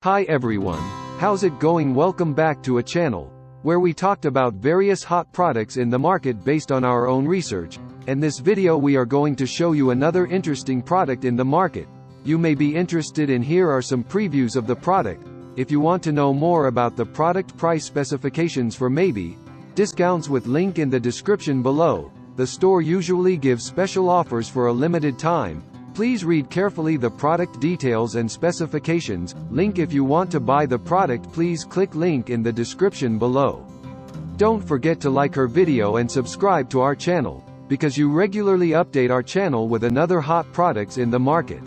Hi everyone, how's it going? Welcome back to a channel where we talked about various hot products in the market based on our own research. In this video we are going to show you another interesting product in the market. You may be interested in. Here are some previews of the product. If you want to know more about the product, price specifications for maybe discounts, with link in the description below. The store usually gives special offers for a limited time. Please read carefully the product details and specifications. Link. If you want to buy the product, please click link in the description below. Don't forget to like our video and subscribe to our channel, because you regularly update our channel with another hot products in the market.